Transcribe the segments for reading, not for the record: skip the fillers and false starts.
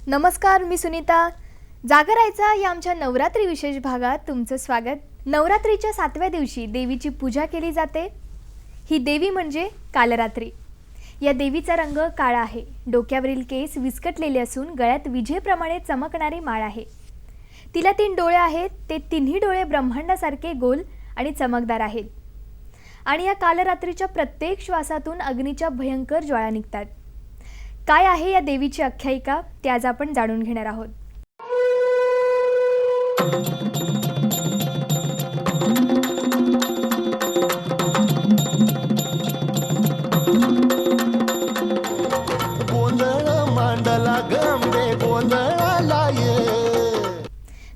नमस्कार, मी सुनीता. जागरायचा या आमच्या नवरात्री विशेष भागात तुमचं स्वागत. नवरात्रीच्या 7व्या दिवशी देवीची पूजा केली जाते. ही देवी म्हणजे कालरात्री. या देवीचा रंग काळा आहे. डोक्यावरील केस विस्कटलेले असून गळ्यात विजेप्रमाणे चमकणारी माळ आहे. तिला 3 डोळे आहेत. ते तिन्ही डोळे ब्रह्मांडासारखे गोल आणि चमकदार आहेत. आणि या कालरात्रीच्या प्रत्येक श्वासातून अग्नीच्या भयंकर ज्वाळा निघतात. काय आहे या देवीची आख्यायिका ते आज आपण जाणून घेणार आहोत.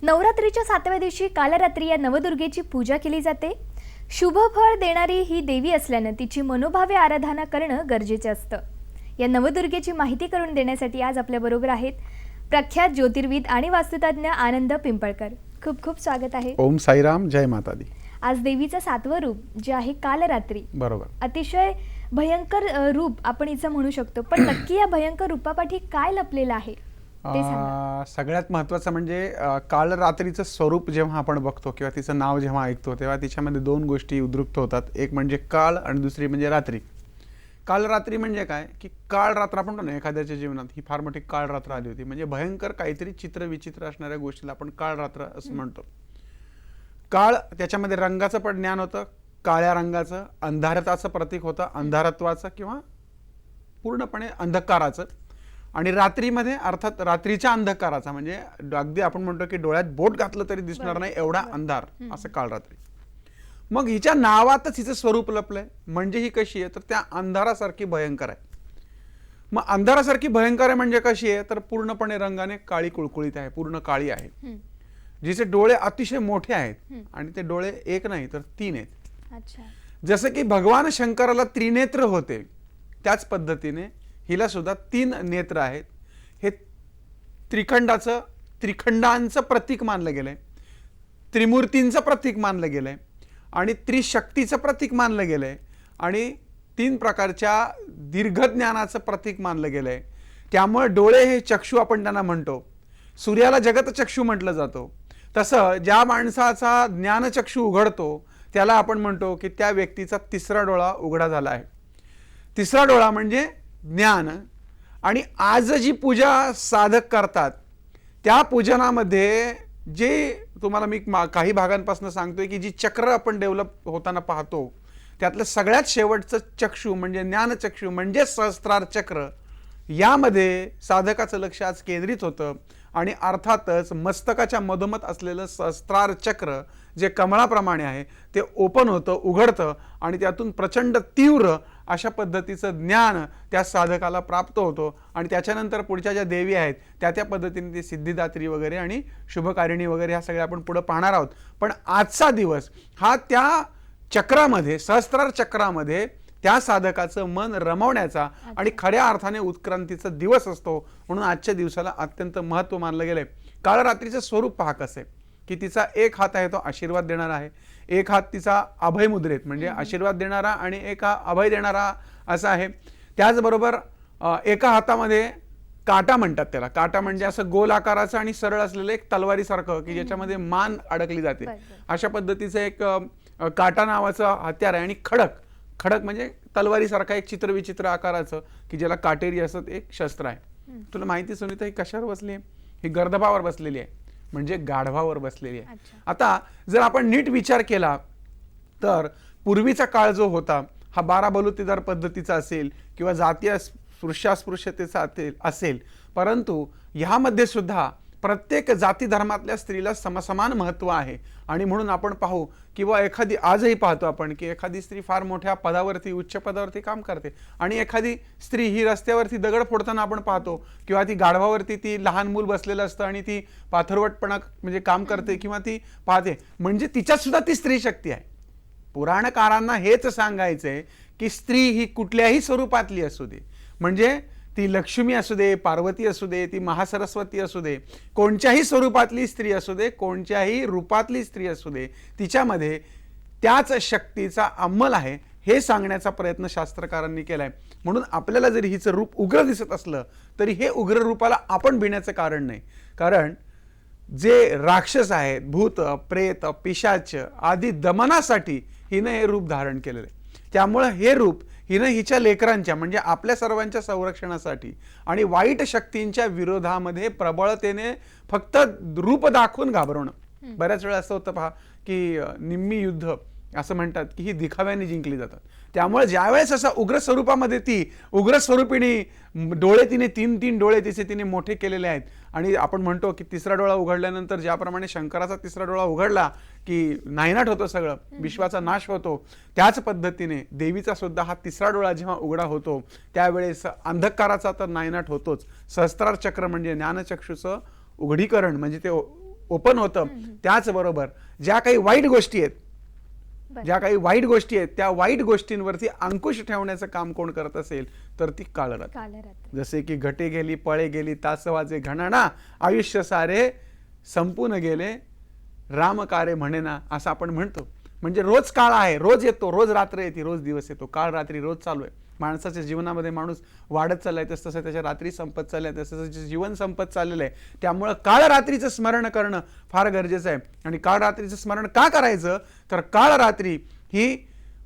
नवरात्रीच्या 7व्या दिवशी कालरात्री या नवदुर्गेची पूजा केली जाते. शुभ फळ देणारी ही देवी असल्यानं तिची मनोभावे आराधना करणं गरजेचे असतं. या नवदुर्गेची माहिती करून देण्यासाठी आज आपल्या बरोबर आहेत प्रख्यात ज्योतिर्विद आणि वास्तुतज्ञ आनंद पिंपळकर. खूप खूप स्वागत आहे. ओम साईराम, जय माता दी. आज देवीचं 7वं रूप जे आहे कालरात्री, बरोबर, अतिशय भयंकर रूप आपण हिचं म्हणू शकतो. पण नक्की या भयंकर रूपापाठी काय लपलेलं आहे ते सांगा. सगळ्यात महत्त्वाचं म्हणजे कालरात्रीचं स्वरूप जेव्हा आपण बघतो किंवा तिचं नाव जेव्हा ऐकतो तेव्हा तिच्यामध्ये 2 गोष्टी उद्रुक्त होतात. एक म्हणजे काळ आणि दुसरी म्हणजे रात्री. कालरात्री म्हणजे काय की काळ रात्र आपण म्हणतो ना एखाद्याच्या जीवनात ही फार मोठी काळ रात्र आली होती, म्हणजे भयंकर काहीतरी चित्र विचित्र असणाऱ्या गोष्टीला आपण काळ रात्र असं म्हणतो. काळ त्याच्यामध्ये रंगाचं पण ज्ञान होतं. काळ्या रंगाचं अंधारताचं प्रतीक होतं, अंधारत्वाचं किंवा पूर्णपणे अंधकाराचं. आणि रात्रीमध्ये अर्थात रात्रीच्या अंधकाराचा म्हणजे अगदी आपण म्हणतो की डोळ्यात बोट घातलं तरी दिसणार नाही एवढा अंधार, असं कालरात्री. मग हिच्या नावातच हिचं स्वरूप लपलंय. म्हणजे ही कशी आहे तर त्या अंधारासारखी भयंकर आहे. मग अंधारासारखी भयंकर आहे म्हणजे कशी आहे तर पूर्णपणे रंगाने काळी कुळकुळीत आहे, पूर्ण काळी आहे. जिचे डोळे अतिशय मोठे आहेत आणि ते डोळे एक नाही तर 3 आहेत. जसं की भगवान शंकराला त्रिनेत्र होते त्याच पद्धतीने हिला सुद्धा 3 नेत्र आहेत. हे त्रिखंडांचं प्रतीक मानलं गेलंय, त्रिमूर्तींचं प्रतीक मानलं गेलंय आणि त्रिशक्तीचं प्रतीक मानलं गेलंय आणि 3 प्रकारच्या दीर्घज्ञानाचं प्रतीक मानलं गेलंय. त्यामुळे डोळे हे चक्षु आपण त्यांना म्हणतो. सूर्याला जगतचक्षु म्हटलं जातं. तसं ज्या माणसाचा ज्ञानचक्षु उघडतो त्याला आपण म्हणतो की त्या व्यक्तीचा 3रा डोळा उघडा झाला आहे. 3रा डोळा म्हणजे ज्ञान. आणि आज जी पूजा साधक करतात त्या पूजनामध्ये जे तुम्हाला मी काही भागांपासून सांगतोय की जी चक्र आपण डेव्हलप होताना पाहतो त्यातलं सगळ्यात शेवटचं चक्षु म्हणजे ज्ञानचक्षु म्हणजे सहस्त्रार चक्र, यामध्ये साधकाचं लक्ष आज केंद्रित होतं. आणि अर्थातच मस्तकाच्या मधोमध असलेलं सहस्त्रार चक्र जे कमळाप्रमाणे आहे ते ओपन होतं, उघडतं आणि त्यातून प्रचंड तीव्र अशा पद्धतीचं ज्ञान त्या साधकाला प्राप्त होतं. आणि त्याच्यानंतर पुढच्या ज्या देवी आहेत त्या पद्धतीने ती सिद्धिदात्री वगैरे आणि शुभकारिणी वगैरे ह्या सगळ्या आपण पुढे पाहणार आहोत. पण आजचा दिवस हा त्या चक्रामध्ये, सहस्त्रार चक्रामध्ये त्या साधकाचं मन रमवण्याचा आणि खऱ्या अर्थाने उत्क्रांतीचा दिवस असतो. म्हणून आजच्या दिवसाला अत्यंत महत्त्व मानलं गेलंय. कालरात्रीचं स्वरूप पहा कसं आहे की तिचा एक हात आहे तो आशीर्वाद देणारा आहे, एक हात तिचा अभय मुद्रेत म्हणजे आशीर्वाद देणारा आणि एक हा अभय देणारा असा आहे. त्याचबरोबर एका हातामध्ये काटा म्हणतात त्याला. काटा म्हणजे असं गोल आकाराचं आणि सरळ असलेलं एक तलवारीसारखं की ज्याच्यामध्ये मान अडकली जाते अशा पद्धतीचं एक काटा नावाचं हत्यार आहे. आणि खडक म्हणजे तलवारीसारखा एक चित्रविचित्र आकाराचं की ज्याला काटेरी असं एक शस्त्र आहे. तुला माहिती सुनीता ही कशावर बसली आहे? ही गर्दभावर बसलेली आहे म्हणजे गाढवावर बसलेली आहे. आता जर आपण नीट विचार केला तर पूर्वीचा काळ जो होता हा 12 बलुतेदार पद्धतीचा असेल किंवा जातीय स्पृश्यास्पृश्यतेचा असेल, परंतु ह्यामध्ये सुद्धा प्रत्येक जाती धर्मातल्या स्त्रीला समसमान महत्त्व आहे. आणि म्हणून आपण पाहू किंवा एखादी आजही पाहतो आपण की एखादी स्त्री फार मोठ्या पदावरती, उच्च पदावरती काम करते आणि एखादी स्त्री ही रस्त्यावरती दगड फोडताना आपण पाहतो किंवा ती गाढवावरती ती लहान मूल बसलेलं असतं आणि ती पाथरवटपणा म्हणजे काम करते किंवा ती पाहते, म्हणजे तिच्यात सुद्धा ती स्त्री शक्ती आहे. पुराणकारांना हेच सांगायचंय की स्त्री ही कुठल्याही स्वरूपातली असू दे, म्हणजे ती लक्ष्मी असू दे, पार्वती असू दे, ती महासरस्वती असू दे, कोणत्याही स्वरूपातली स्त्री असू दे, कोणत्याही रूपातली स्त्री असू दे, तिच्यामध्ये त्याच शक्तीचा अंमल आहे हे सांगण्याचा प्रयत्न शास्त्रकारांनी केलाय. म्हणून आपल्याला जरी हिचं रूप उग्र दिसत असलं तरी हे उग्र रूपाला आपण भिण्याचं कारण नाही. कारण जे राक्षस आहेत, भूत, प्रेत, पिशाच आदी दमनासाठी हिनं हे रूप धारण केलेलं आहे. त्यामुळं हे रूप हिनं हिच्या लेकरांच्या म्हणजे आपल्या सर्वांच्या संरक्षणासाठी आणि वाईट शक्तींच्या विरोधामध्ये प्रबळतेने फक्त रूप दाखवून घाबरवणं. बऱ्याच वेळा असं होतं पहा की निम्मी युद्ध असं म्हणतात की ही दिखाव्याने जिंकली जातात. त्यामुळे ज्यावेळेस असा उग्र स्वरूपामध्ये ती उग्र स्वरूपिणी डोळे तिने तीन डोळे तिने मोठे केलेले आहेत आणि आपण म्हणतो की तिसरा डोळा उघडल्यानंतर ज्याप्रमाणे शंकराचा तिसरा डोळा उघडला की नायनाट होतो, सगळं विश्वाचा नाश होतो, त्याच पद्धतीने देवीचा सुद्धा हा तिसरा डोळा जेव्हा उघडा होतो त्यावेळेस अंधकाराचा तर नायनाट होतोच. सहस्त्रार चक्र म्हणजे ज्ञानचक्षुचं उघडीकरण म्हणजे ते ओपन होतं. त्याचबरोबर ज्या काही वाईट गोष्टी आहेत त्या वाईट गोष्टींवरती अंकुश ठेवण्याचं काम कोण करत असेल तर ती कालरात्र. जसे की घटे गेली पळे गेली तास वाजे घणाना, आयुष्य सारे संपून गेले राम कारे म्हणेना, असं आपण म्हणतो. म्हणजे रोज काळ आहे, रोज येतो, रोज रात्र येते, रोज दिवस येतो, काळ रात्री रोज चालू आहे. माणसाच्या जीवनामध्ये माणूस वाढत चाललाय तसं त्याच्या रात्री संपत चालल्या तसं त्याचं जीवन संपत चाललेलं आहे. त्यामुळं काळ रात्रीचं स्मरण करणं फार गरजेचं आहे. आणि काळ रात्रीचं स्मरण का करायचं तर काळ रात्री ही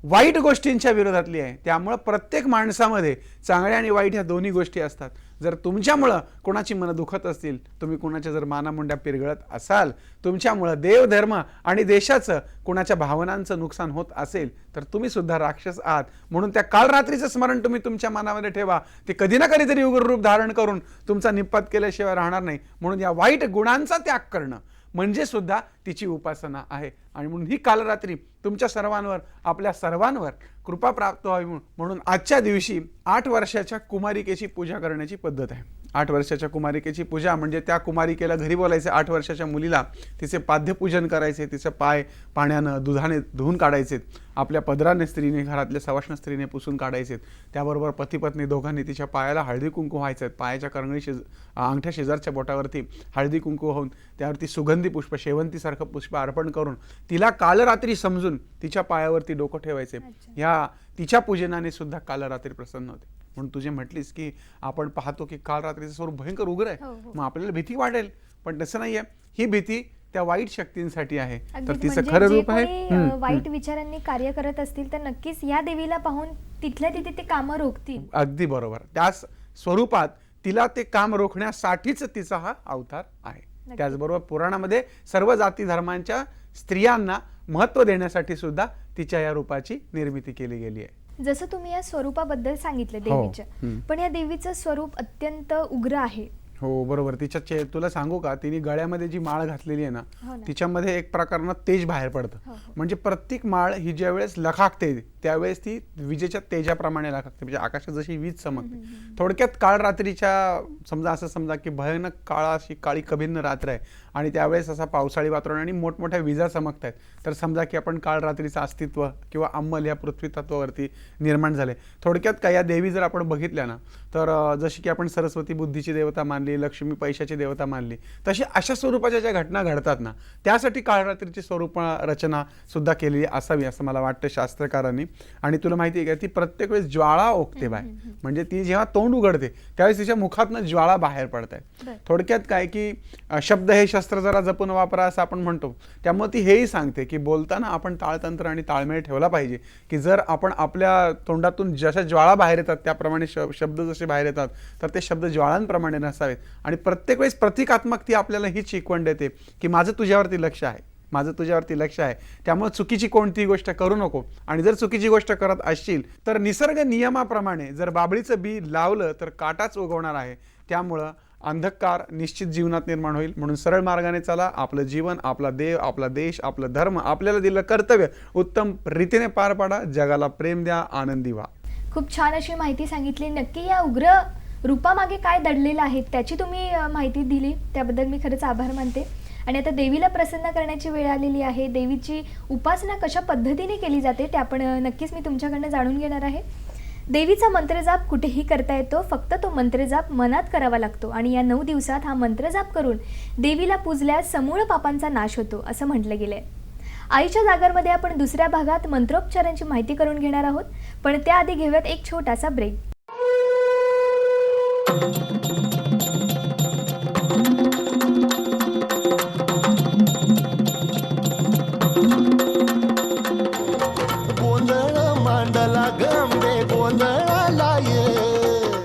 वाईट गोष्टींच्या विरोधातली आहे. त्यामुळं प्रत्येक माणसामध्ये चांगल्या आणि वाईट ह्या दोन्ही गोष्टी असतात. जर तुमच्यामुळं कोणाची मनं दुखत असतील, तुम्ही कोणाच्या जर मानामुंड्या पिरगळत असाल, तुमच्यामुळं देव धर्म आणि देशाचं कोणाच्या भावनांचं नुकसान होत असेल तर तुम्ही सुद्धा राक्षस आहात. म्हणून त्या काल रात्रीचं स्मरण तुम्ही तुमच्या मनामध्ये ठेवा. ते कधी ना कधीतरी उग्र रूप धारण करून तुमचा निपात केल्याशिवाय राहणार नाही. म्हणून या वाईट गुणांचा त्याग करणं म्हणजे सुद्धा तिची उपासना आहे. आणि म्हणून ही कालरात्री तुमच्या सर्वांवर, आपल्या सर्वांवर कृपा प्राप्त व्हावी म्हणून आजच्या दिवशी 8 वर्षाच्या कुमारिकेची पूजा करण्याची पद्धत आहे. 8 वर्षाच्या कुमारिकेची पूजा म्हणजे त्या कुमारिकेला घरी बोलायचे, 8 वर्षाच्या मुलीला तिचे पाद्यपूजन करायचे, तिचे पाय पाण्यानं दुधाने धुवून काढायचे, आपल्या पदराने स्त्रीने, घरातल्या सवाष्ण स्त्रीने पुसून काढायचे. त्याबरोबर पती पत्नी दोघांनी तिच्या पायाला हळदी कुंकू व्हायचं, पायाच्या करंगळी अंगठ्या शेजारच्या बोटावरती हळदी कुंकू होऊन त्यावरती सुगंधी पुष्प, शेवंतीसारखं पुष्प अर्पण करून तिला कालरात्री समजून तिच्या पायावरती डोकं ठेवायचे. ह्या तिच्या पूजनाने सुद्धा कालरात्री प्रसन्न होते. म्हणून तुझे म्हटलीस की आपण पाहतो की काल रात्रीचं स्वरूप भयंकर उग्र आहे, मग आपल्याला भीती वाटेल, पण तसं नाहीये. ही भीती त्या वाईट शक्तींसाठी आहे. तर तिचं खरं रूप आहे. वाईट विचारांनी कार्य करत असतील तर नक्कीच या देवीला पाहून तिथल्या तिथे ते कामं रोखतील. अगदी बरोबर. त्या स्वरूपात तिला ते काम रोखण्यासाठीच तिचा हा अवतार आहे. त्याचबरोबर पुराणामध्ये सर्व जाती धर्मांच्या स्त्रियांना महत्त्व देण्यासाठी सुद्धा तिच्या या रूपाची निर्मिती केली गेली आहे. जसं तुम्ही या स्वरूपाबद्दल सांगितलं देवीच्या, पण या देवीचं स्वरूप अत्यंत उग्र आहे. हो बरोबर. तिच्या तुला सांगू का, तिने गळ्यामध्ये जी माळ घातलेली आहे ना, तिच्यामध्ये एक प्रकारनं तेज बाहेर पडतं. म्हणजे प्रत्येक माळ ही ज्या वेळेस लखाकते त्यावेळेस ती विजेच्या तेजाप्रमाणे लखाकते, म्हणजे आकाशात जशी वीज चमकते. थोडक्यात काळ रात्रीच्या समजा की भयानक काळा अशी काळी कभिन्न रात्र आहे आणि त्यावेळेस असा पावसाळी वातावरण आणि मोठमोठ्या विजा चमकत आहेत, तर समजा की आपण काळ रात्रीचं अस्तित्व किंवा अंमल या पृथ्वी तत्वावरती निर्माण झाले. थोडक्यात काय, या देवी जर आपण बघितल्या ना तर जशी की आपण सरस्वती बुद्धीची देवता मानली, लक्ष्मी पैशाची देवता मानली, तशी अशा स्वरूपाच्या ज्या घटना घडतात ना त्यासाठी काळरात्रीची स्वरूप रचना सुद्धा केलेली असावी असं मला वाटतं शास्त्रकारांनी. आणि तुला माहिती आहे का, ती प्रत्येक वेळेस ज्वाळा ओकते बाहेर, म्हणजे ती जेव्हा तोंड उघडते त्यावेळेस तिच्या मुखातनं ज्वाळा बाहेर पडत आहेत. थोडक्यात काय की शब्द हे शस्त्र जरा जपून वापरा असं आपण म्हणतो. त्यामुळे ती हेही सांगते की बोलताना आपण ताळतंत्र आणि ताळमेळ ठेवला पाहिजे, की जर आपण आपल्या तोंडातून जशा ज्वाळा बाहेर येतात त्याप्रमाणे शब्द जसे बाहेर येतात तर ते शब्द ज्वाळांप्रमाणे नसावेत. आणि प्रत्येक वेळेस प्रतिकात्मक ती आपल्याला ही शिकवण देते की माझं तुझ्यावरती लक्ष आहे, माझं तुझ्यावरती लक्ष आहे. त्यामुळे चुकीची कोणतीही गोष्ट करू नको. आणि जर चुकीची गोष्ट करत असशील तर निसर्ग नियमाप्रमाणे जर बाबळीचं बी लावलं तर काटाच उगवणार आहे. त्यामुळं अंधकार निश्चित जीवनात निर्माण होईल. म्हणून सरळ मार्गाने चला. आपलं जीवन, आपला देव, आपला देश, आपलं धर्म, आपल्याला दिलं कर्तव्य उत्तम रीतीने पार पाडा. जगाला प्रेम द्या, आनंदी व्हा. खूप छान अशी माहिती सांगितली. नक्की या उग्र रूपामागे काय दडलेलं आहे त्याची तुम्ही माहिती दिली, त्याबद्दल मी खरंच आभार मानते. आणि आता देवीला प्रसन्न करण्याची वेळ आलेली आहे. देवीची उपासना कशा पद्धतीने केली जाते ते आपण नक्कीच मी तुमच्याकडनं जाणून घेणार आहे. देवीचा मंत्रजाप कुठेही करता येतो, फक्त तो मंत्रजाप मनात करावा लागतो आणि या 9 दिवसात हा मंत्रजाप करून देवीला पूजल्यास समूळ पापांचा नाश होतो असं म्हटलं गेलंय. आईच्या जागरमध्ये आपण दुसऱ्या भागात मंत्रोपचारांची माहिती करून घेणार आहोत, पण त्याआधी घेऊयात एक छोटासा ब्रेक.